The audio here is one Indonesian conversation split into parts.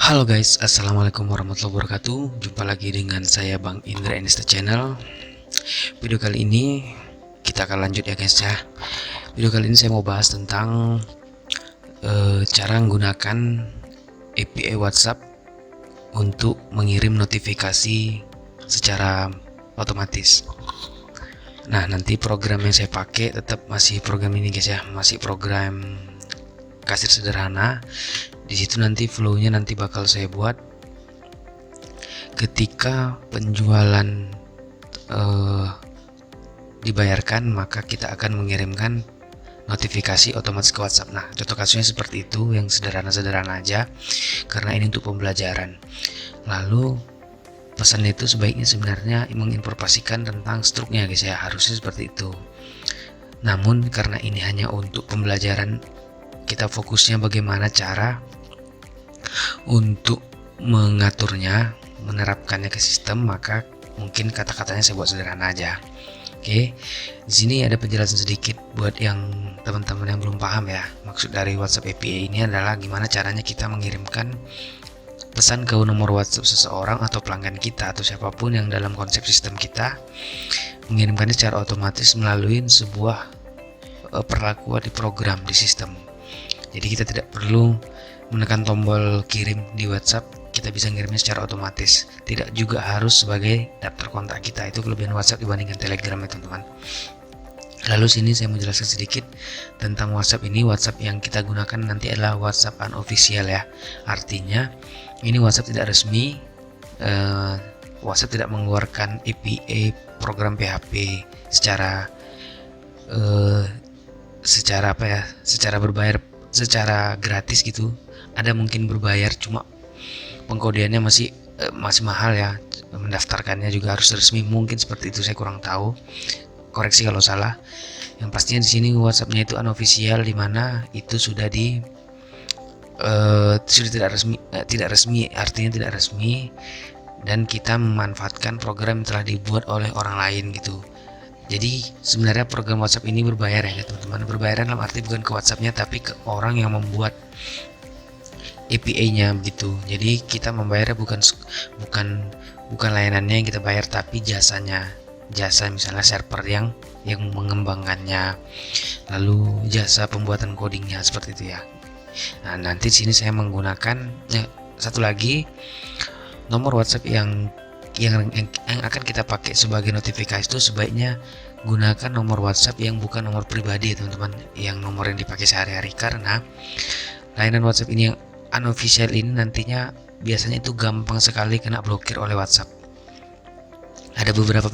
Halo guys, assalamualaikum warahmatullahi wabarakatuh. Jumpa lagi dengan saya Bang Indra Enista Channel. Video kali ini kita akan lanjut ya guys ya. Video kali ini saya mau bahas tentang cara menggunakan API WhatsApp untuk mengirim notifikasi secara otomatis. Nah, nanti program yang saya pakai tetap masih program ini guys ya, masih program kasir sederhana. Di situ nanti flow-nya nanti bakal saya buat ketika penjualan dibayarkan, maka kita akan mengirimkan notifikasi otomatis ke WhatsApp. Nah, contoh kasusnya seperti itu, yang sederhana-sederhana aja karena ini untuk pembelajaran. Lalu pesan itu sebaiknya sebenarnya menginformasikan tentang struknya guys ya, harusnya seperti itu. Namun karena ini hanya untuk pembelajaran, kita fokusnya bagaimana cara untuk mengaturnya, menerapkannya ke sistem, maka mungkin kata-katanya saya buat sederhana aja. Oke, di sini ada penjelasan sedikit buat yang teman-teman yang belum paham ya. Maksud dari WhatsApp API ini adalah gimana caranya kita mengirimkan pesan ke nomor WhatsApp seseorang atau pelanggan kita atau siapapun yang dalam konsep sistem kita, mengirimkannya secara otomatis melalui sebuah perlakuan di program di sistem. Jadi kita tidak perlu menekan tombol kirim di WhatsApp, kita bisa ngirimnya secara otomatis. Tidak juga harus sebagai daftar kontak kita. Itu kelebihan WhatsApp dibandingkan Telegram ya teman-teman. Lalu sini saya mau jelaskan sedikit tentang WhatsApp ini. WhatsApp yang kita gunakan nanti adalah WhatsApp unofficial ya. Artinya ini WhatsApp tidak resmi. WhatsApp tidak mengeluarkan API program PHP secara apa ya? Secara berbayar, secara gratis gitu. Ada mungkin berbayar, cuma pengkodeannya masih mahal ya. Mendaftarkannya juga harus resmi, mungkin seperti itu, saya kurang tahu. Koreksi kalau salah. Yang pastinya di sini WhatsApp-nya itu unofficial, di mana itu sudah sudah tidak resmi, artinya tidak resmi, dan kita memanfaatkan program yang telah dibuat oleh orang lain gitu. Jadi sebenarnya program WhatsApp ini berbayar ya teman-teman. Berbayar dalam arti bukan ke WhatsApp-nya, tapi ke orang yang membuat API-nya begitu. Jadi kita membayarnya bukan layanannya yang kita bayar, tapi jasanya. Jasa misalnya server yang mengembangkannya, lalu jasa pembuatan codingnya, seperti itu ya. Nah, nanti sini saya menggunakan satu lagi nomor WhatsApp yang akan kita pakai sebagai notifikasi itu sebaiknya gunakan nomor WhatsApp yang bukan nomor pribadi teman-teman, yang nomor yang dipakai sehari-hari, karena layanan WhatsApp ini yang unofficial ini nantinya biasanya itu gampang sekali kena blokir oleh WhatsApp. Ada beberapa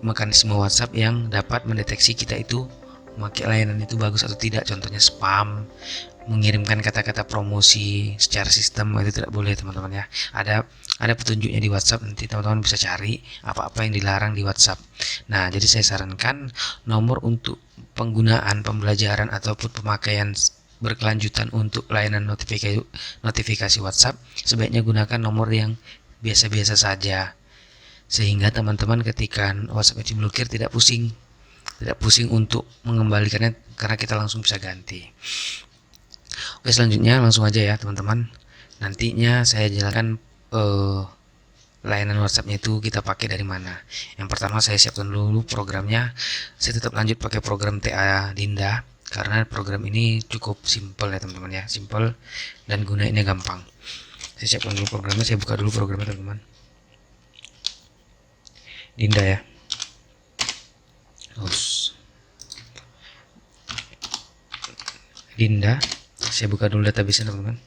mekanisme WhatsApp yang dapat mendeteksi kita itu memakai layanan itu bagus atau tidak. Contohnya spam, mengirimkan kata-kata promosi secara sistem, itu tidak boleh teman-teman ya. Ada petunjuknya di WhatsApp, nanti teman-teman bisa cari apa-apa yang dilarang di WhatsApp. Nah, jadi saya sarankan nomor untuk penggunaan pembelajaran ataupun pemakaian berkelanjutan untuk layanan notifikasi WhatsApp sebaiknya gunakan nomor yang biasa-biasa saja, sehingga teman-teman ketika WhatsApp itu blokir tidak pusing untuk mengembalikannya, karena kita langsung bisa ganti. Oke, selanjutnya langsung aja ya teman-teman. Nantinya saya jelaskan layanan WhatsAppnya itu kita pakai dari mana. Yang pertama saya siapkan dulu programnya. Saya tetap lanjut pakai program TA Dinda karena program ini cukup simple ya teman-teman ya, simple dan gunainnya gampang. Saya siapkan dulu programnya, saya buka dulu programnya teman-teman. Dinda ya. Dinda, saya buka dulu database teman-teman.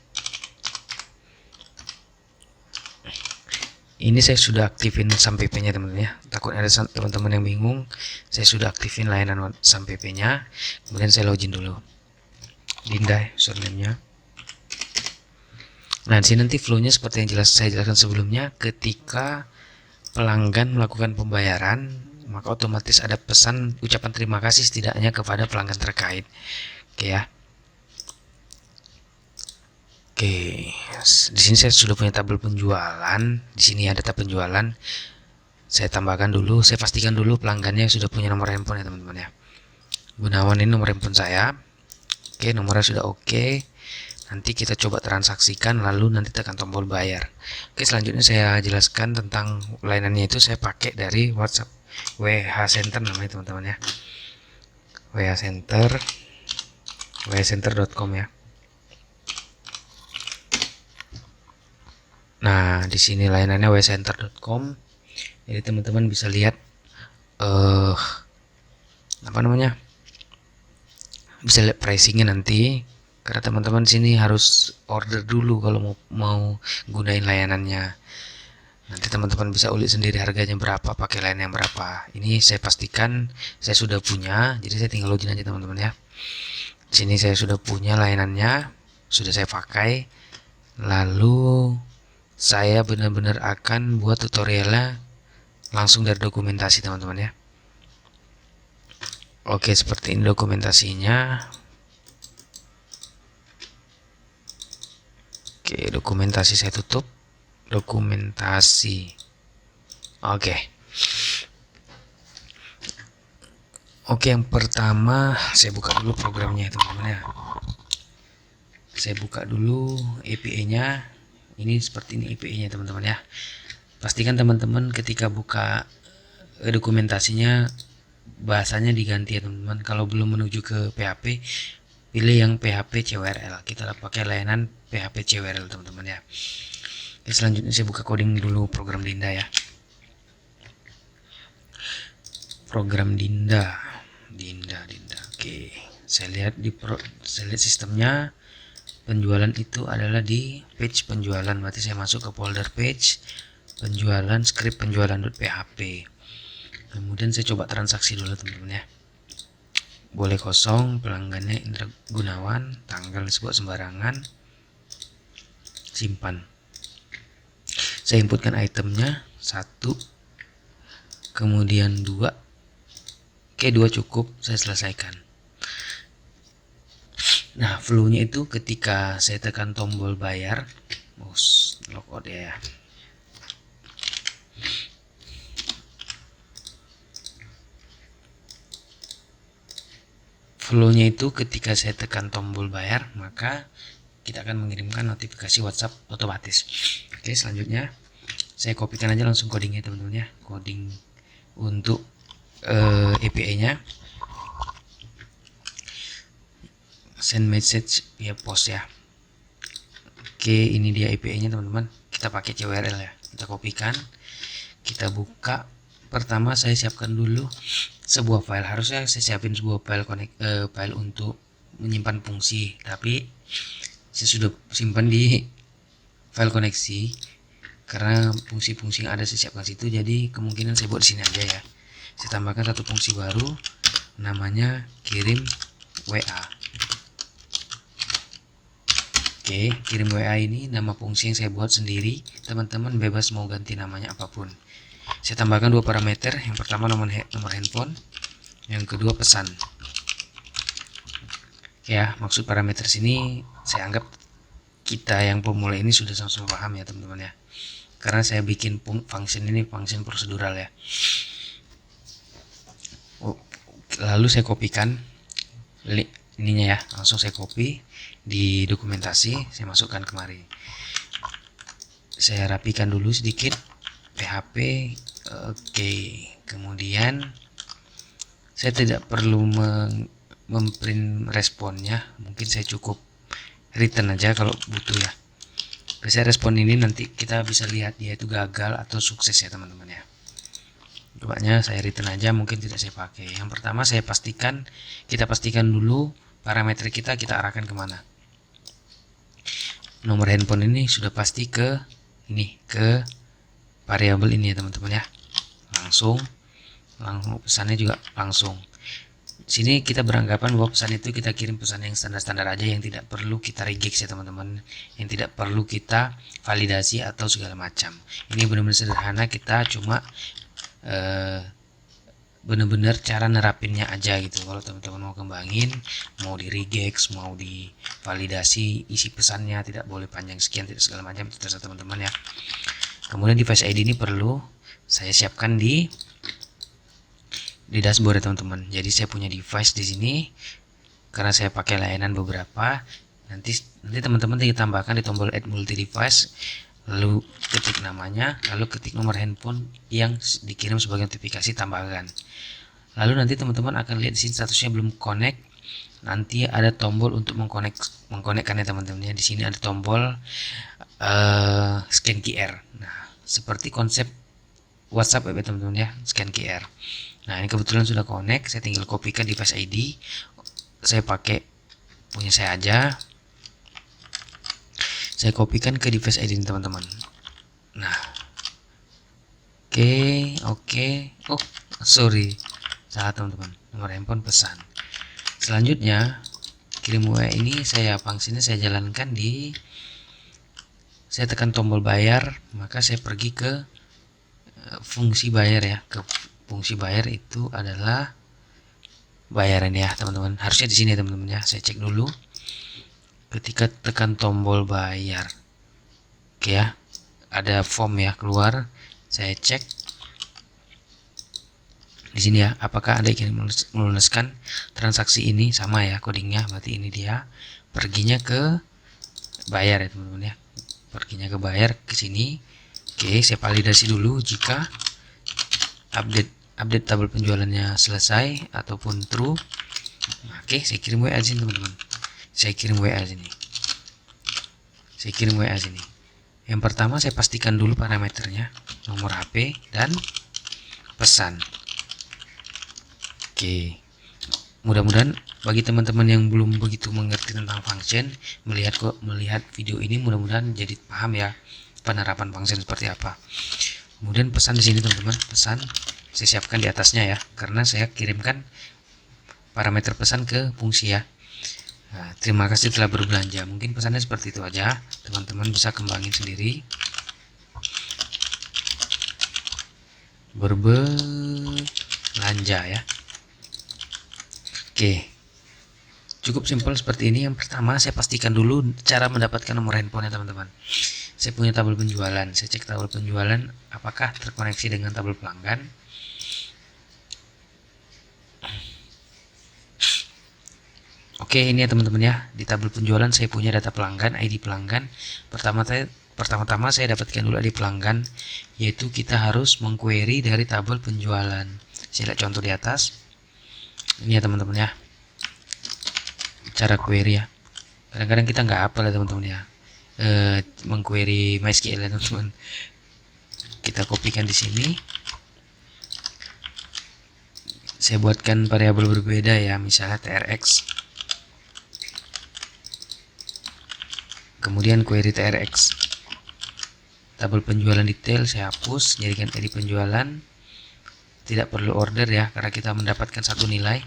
Ini saya sudah aktifin SAM PP nya teman-teman ya. Takut ada teman-teman yang bingung, saya sudah aktifin layanan SAM PP nya. Kemudian saya login dulu. Dinda username-nya. Nah, di sini nanti flow-nya seperti yang saya jelaskan sebelumnya. Ketika pelanggan melakukan pembayaran, maka otomatis ada pesan ucapan terima kasih setidaknya kepada pelanggan terkait. Oke ya. Oke, di sini saya sudah punya tabel penjualan. Di sini ada tabel penjualan. Saya tambahkan dulu, saya pastikan dulu pelanggannya sudah punya nomor handphone ya teman-teman ya. Gunawan ini nomor handphone saya. Oke, nomornya sudah oke. Nanti kita coba transaksikan, lalu nanti tekan tombol bayar. Oke, selanjutnya saya jelaskan tentang layanannya. Itu saya pakai dari WhatsApp WH Center namanya teman-teman ya. WH Center, whcenter.com ya. Nah, di sini layanannya whcenter.com. Jadi teman-teman bisa lihat apa namanya? Bisa lihat pricingnya nanti. Karena teman-teman sini harus order dulu kalau mau gunain layanannya. Nanti teman-teman bisa ulik sendiri harganya berapa, pakai layanan yang berapa. Ini saya pastikan saya sudah punya, jadi saya tinggal login aja teman-teman ya. Di sini saya sudah punya layanannya, sudah saya pakai. Lalu saya benar-benar akan buat tutorialnya langsung dari dokumentasi teman-teman ya. Oke, seperti ini dokumentasinya. Oke, dokumentasi saya tutup. Dokumentasi. Oke, yang pertama saya buka dulu programnya teman-teman ya. Saya buka dulu API-nya. Ini seperti ini API-nya teman-teman ya. Pastikan teman-teman ketika buka dokumentasinya bahasanya diganti ya teman-teman. Kalau belum menuju ke PHP, pilih yang PHP CWRL. Kita pakai layanan PHP CWRL teman-teman ya. Oke, selanjutnya saya buka coding dulu program Dinda ya. Program Dinda. Oke, saya lihat sistemnya. Penjualan itu adalah di page penjualan. Berarti saya masuk ke folder page penjualan, script penjualan.php. Kemudian saya coba transaksi dulu teman-teman ya. Boleh kosong, pelanggannya Indra Gunawan, tanggal disebut sembarangan, simpan. Saya inputkan itemnya 1, kemudian 2. Oke, 2 cukup, saya selesaikan. Nah, flow-nya itu ketika saya tekan tombol bayar, logout ya. Flow-nya itu ketika saya tekan tombol bayar, maka kita akan mengirimkan notifikasi WhatsApp otomatis. Oke, selanjutnya saya kopikan aja langsung codingnya teman-teman ya. Coding untuk API-nya. Send message via post ya. Oke, ini dia API-nya teman-teman. Kita pakai CWRL ya. Kita kopikan, kita buka. Pertama saya siapkan dulu sebuah file. Harusnya saya siapin sebuah file untuk menyimpan fungsi, tapi saya sudah simpan di file koneksi karena fungsi-fungsi yang ada saya siapkan situ. Jadi kemungkinan saya buat di sini aja ya. Saya tambahkan satu fungsi baru, namanya kirim WA. Oke, kirim WA ini nama fungsi yang saya buat sendiri. Teman-teman bebas mau ganti namanya apapun. Saya tambahkan 2 parameter. Yang pertama nomor handphone, yang kedua pesan. Ya, maksud parameter sini saya anggap kita yang pemula ini sudah sama-sama paham ya teman-teman ya. Karena saya bikin function ini function prosedural ya. Lalu saya kopikan ininya ya, langsung saya copy di dokumentasi, saya masukkan kemari. Saya rapikan dulu sedikit PHP. Oke, kemudian saya tidak perlu memprint responnya, mungkin saya cukup return aja kalau butuh ya. Biasanya respon ini nanti kita bisa lihat dia itu gagal atau sukses ya teman-teman ya. Cobanya saya return aja, mungkin tidak saya pakai. Yang pertama kita pastikan dulu parameter kita arahkan kemana. Nomor handphone ini sudah pasti ke variabel ini ya teman-teman ya. Langsung pesannya juga langsung. Sini kita beranggapan bahwa pesan itu kita kirim pesan yang standar-standar aja, yang tidak perlu kita regex ya teman-teman, yang tidak perlu kita validasi atau segala macam. Ini benar-benar sederhana, kita cuma benar-benar cara nerapinnya aja gitu. Kalau teman-teman mau kembangin, mau di regex, mau di validasi isi pesannya, tidak boleh panjang sekian, tidak segala macam, itu terserah teman-teman ya. Kemudian device ID ini perlu saya siapkan di dashboard ya teman-teman. Jadi saya punya device di sini karena saya pakai layanan beberapa. nanti teman-teman tinggal tambahkan di tombol add multi device, lalu ketik namanya, lalu ketik nomor handphone yang dikirim sebagai notifikasi, tambahkan. Lalu nanti teman-teman akan lihat di sini statusnya belum connect. Nanti ada tombol untuk mengkonekkan ya teman-teman ya. Di sini ada tombol scan QR. Nah, seperti konsep WhatsApp ya teman-teman ya, scan QR. Nah, ini kebetulan sudah connect, saya tinggal kopikan device ID. Saya pakai punya saya aja. Saya kopikan ke device ID ini teman-teman. Nah, oke. Oh, sorry. Salah teman-teman. Nomor handphone pesan. Selanjutnya, kirim WA ini fungsinya saya jalankan saya tekan tombol bayar, maka saya pergi ke fungsi bayar ya. Ke fungsi bayar itu adalah bayaran ya teman-teman. Harusnya di sini ya teman-teman ya. Saya cek dulu. Ketika tekan tombol bayar, oke ya, ada form ya keluar. Saya cek di sini ya, apakah Anda ingin melunaskan transaksi ini, sama ya codingnya, berarti ini dia. Perginya ke bayar ya teman-teman ya. Perginya ke bayar ke sini. Oke, saya validasi dulu jika update tabel penjualannya selesai ataupun true. Oke, saya kirim WA sini teman-teman. Saya kirim WA sini. Yang pertama saya pastikan dulu parameternya, nomor HP dan pesan. Oke, mudah-mudahan bagi teman-teman yang belum begitu mengerti tentang function, melihat video ini mudah-mudahan jadi paham ya penerapan function seperti apa. Kemudian pesan di sini teman-teman, pesan saya siapkan di atasnya ya, karena saya kirimkan parameter pesan ke fungsi ya. Nah, terima kasih telah berbelanja. Mungkin pesannya seperti itu aja. Teman-teman bisa kembangin sendiri. Berbelanja ya. Oke. Cukup simpel seperti ini. Yang pertama saya pastikan dulu cara mendapatkan nomor handphone ya teman-teman. Saya punya tabel penjualan. Saya cek tabel penjualan apakah terkoneksi dengan tabel pelanggan. Oke, ini ya teman-teman ya, di tabel penjualan saya punya data pelanggan, ID pelanggan. Pertama-tama saya dapatkan dulu ID pelanggan, yaitu kita harus mengquery dari tabel penjualan. Saya lihat contoh di atas. Ini ya teman-teman ya, cara query ya. Kadang-kadang kita nggak hafal ya teman-teman ya, mengquery MySQL ya teman-teman. Kita kopikan di sini. Saya buatkan variabel berbeda ya, misalnya trx. Kemudian query trx, tabel penjualan detail saya hapus, jadikan ID penjualan, tidak perlu order ya, karena kita mendapatkan satu nilai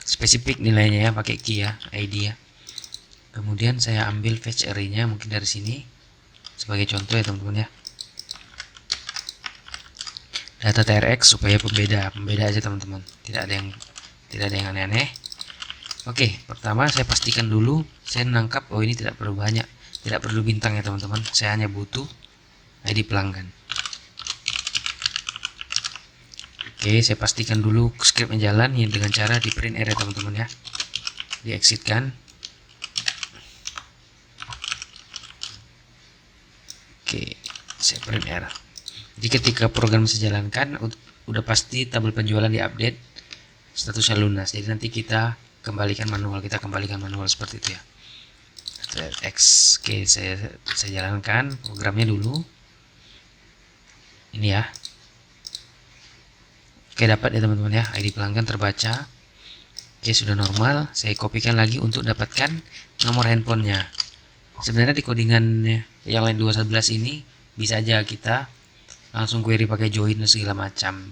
spesifik nilainya ya, pakai key ya, ID ya. Kemudian saya ambil fetch array-nya mungkin dari sini sebagai contoh ya teman-teman ya, data trx supaya pembeda aja teman-teman, tidak ada yang aneh-aneh. Oke, pertama saya pastikan dulu saya menangkap, oh ini tidak perlu banyak, tidak perlu bintang ya teman-teman, saya hanya butuh ID pelanggan. Oke, saya pastikan dulu scriptnya jalan ya, dengan cara di print error teman-teman ya, di exitkan. Oke, saya print error. Jadi ketika program bisa jalankan, udah pasti tabel penjualan diupdate, statusnya lunas. Jadi nanti kita kembalikan manual seperti itu ya. Oke, saya jalankan programnya dulu. Ini ya. Oke, dapat ya teman-teman ya, ID pelanggan terbaca. Oke, sudah normal. Saya kopikan lagi untuk dapatkan nomor handphonenya. Sebenarnya di codingan yang lain 211 ini bisa aja kita langsung query pakai join dan segala macam.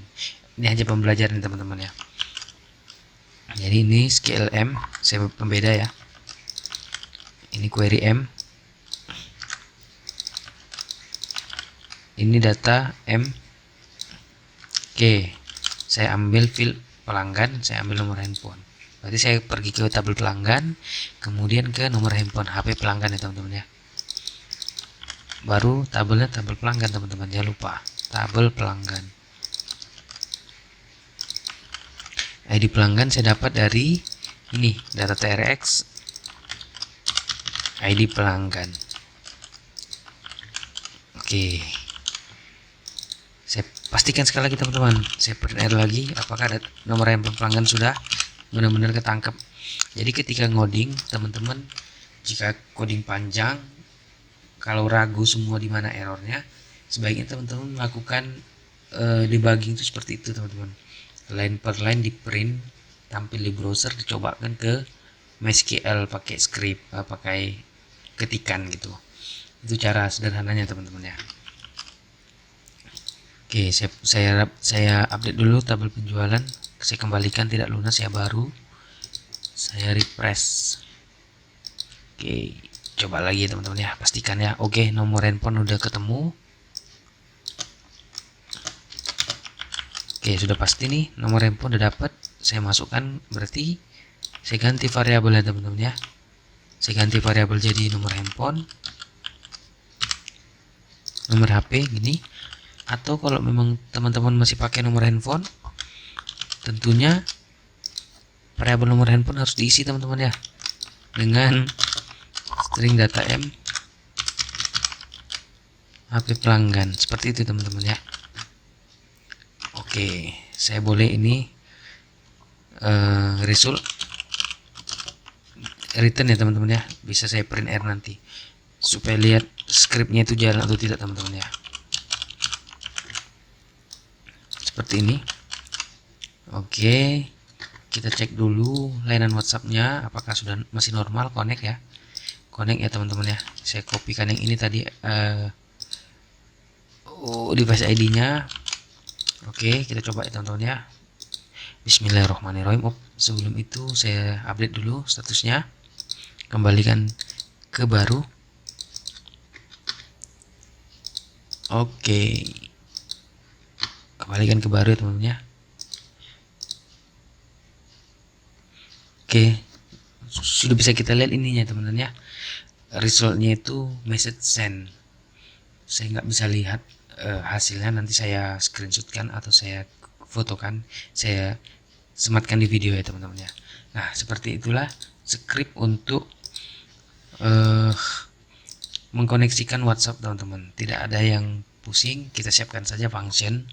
Ini hanya pembelajaran teman-teman ya. Jadi ini scale M, saya pembeda ya. Ini query M. Ini data M. Oke, saya ambil field pelanggan, saya ambil nomor handphone. Berarti saya pergi ke tabel pelanggan, kemudian ke nomor handphone HP pelanggan ya teman-teman ya. Baru tabel pelanggan teman-teman, jangan lupa tabel pelanggan. ID pelanggan saya dapat dari ini, data TRX. ID pelanggan. Oke, saya pastikan sekali lagi teman-teman, saya print R lagi apakah ada nomor handphone pelanggan sudah benar-benar ketangkep. Jadi ketika ngoding teman-teman, jika coding panjang, kalau ragu semua di mana errornya, sebaiknya teman-teman melakukan debugging itu seperti itu teman-teman. Line per line di print, tampil di browser, dicobakan ke MySQL pakai script, pakai ketikan gitu. Itu cara sederhananya teman-teman ya. Oke, saya update dulu tabel penjualan. Saya kembalikan tidak lunas ya baru. Saya refresh. Oke, coba lagi teman-teman ya, pastikan ya. Oke, nomor handphone udah ketemu. Oke, sudah pasti nih nomor handphone udah dapat. Saya masukkan, berarti saya ganti variabel ya teman-teman ya. Saya ganti variabel jadi nomor handphone, nomor HP gini. Atau kalau memang teman-teman masih pakai nomor handphone, tentunya variabel nomor handphone harus diisi teman-teman ya dengan string data M HP pelanggan, seperti itu teman-teman ya. Oke, saya boleh ini result return ya teman-teman ya, bisa saya print R nanti supaya lihat scriptnya itu jalan atau tidak teman-teman ya, seperti ini. Oke, kita cek dulu layanan WhatsAppnya apakah sudah masih normal connect ya. Connect ya teman-teman ya. Saya kopikan yang ini tadi device ID-nya. Oke, kita coba ya teman-teman ya. Bismillahirrahmanirrahim. Sebelum itu saya update dulu statusnya. Kembalikan ke baru. Oke, kembalikan ke baru ya teman-teman ya. Oke, sudah bisa kita lihat ininya teman-teman ya. Resultnya itu message send. Saya nggak bisa lihat hasilnya, nanti saya screenshotkan atau saya fotokan, saya sematkan di video ya teman-teman ya. Nah, seperti itulah script untuk mengkoneksikan WhatsApp teman-teman. Tidak ada yang pusing, kita siapkan saja function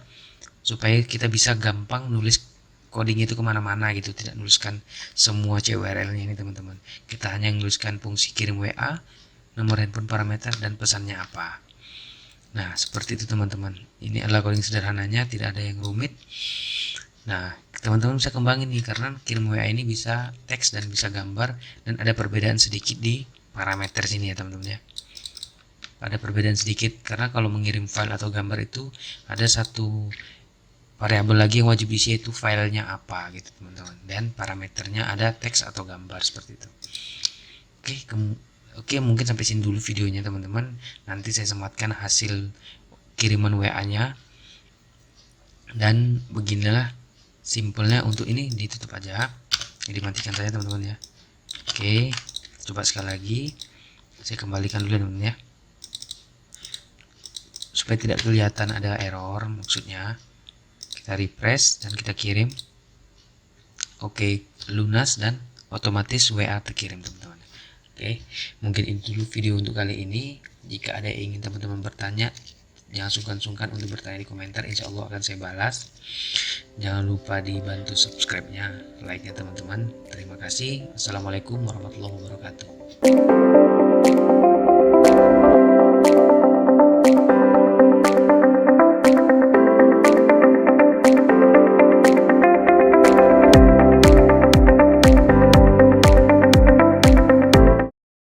supaya kita bisa gampang nulis coding itu kemana-mana gitu, tidak nuliskan semua CURL-nya ini teman-teman. Kita hanya nuliskan fungsi kirim WA, nomor handphone, parameter, dan pesannya apa. Nah, seperti itu teman-teman. Ini adalah coding sederhananya, tidak ada yang rumit. Nah, teman-teman bisa kembangin nih, karena kirim WA ini bisa teks dan bisa gambar, dan ada perbedaan sedikit di parameter sini ya teman-teman ya. Ada perbedaan sedikit karena kalau mengirim file atau gambar itu ada satu variabel lagi yang wajib diisi, yaitu filenya apa gitu teman-teman, dan parameternya ada teks atau gambar seperti itu. Oke, mungkin sampai sini dulu videonya teman-teman. Nanti saya sematkan hasil kiriman WA-nya, dan beginilah simpelnya. Untuk ini ditutup aja, dimatikan saja teman-teman ya. Oke, coba sekali lagi, saya kembalikan dulu teman-teman ya, supaya tidak kelihatan ada error maksudnya. Kita refresh dan kita kirim. Oke, lunas dan otomatis WA terkirim teman-teman. Oke, mungkin itu dulu video untuk kali ini. Jika ada yang ingin teman-teman bertanya, jangan sungkan-sungkan untuk bertanya di komentar, insya Allah akan saya balas. Jangan lupa dibantu subscribe-nya, like-nya teman-teman. Terima kasih. Assalamualaikum warahmatullahi wabarakatuh.